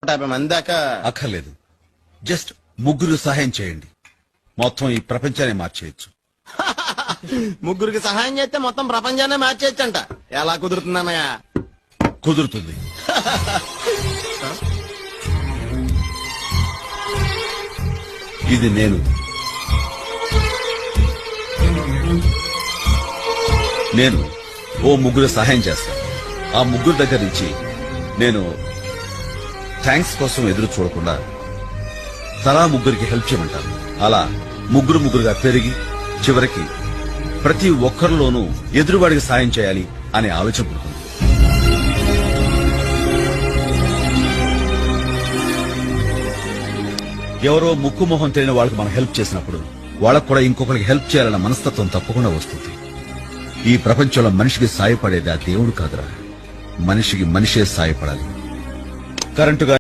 150 మంది దాకా. అక్కర్లేదు, జస్ట్ ముగ్గురు సహాయం చేయండి, మొత్తం ఈ ప్రపంచాన్ని మార్చేయచ్చు. ముగ్గురికి సహాయం చేస్తే మొత్తం ప్రపంచాన్ని మార్చేయచ్చంట. ఎలా కుదురుతుందన్నయ్య? కుదురుతుంది. ఇది నేను ఓ ముగ్గురు సహాయం చేస్తాను. ఆ ముగ్గురు దగ్గర నుంచి నేను థ్యాంక్స్ కోసం ఎదురు చూడకుండా తలా ముగ్గురికి హెల్ప్ చేయమంటాను. అలా ముగ్గురుగా పెరిగి చివరికి ప్రతి ఒక్కరిలోనూ ఎదురువాడికి సాయం చేయాలి అనే ఆలోచన పుడుతుంది. ఎవరో ముక్కు మొహం తెలియని వాళ్ళకి మనం హెల్ప్ చేసినప్పుడు వాళ్ళకు కూడా ఇంకొకరికి హెల్ప్ చేయాలన్న మనస్తత్వం తప్పకుండా వస్తుంది. ఈ ప్రపంచంలో మనిషికి సాయపడేది ఆ దేవుడు కాదురా, మనిషికి మనిషే సాయపడాలి. కరెంటుగా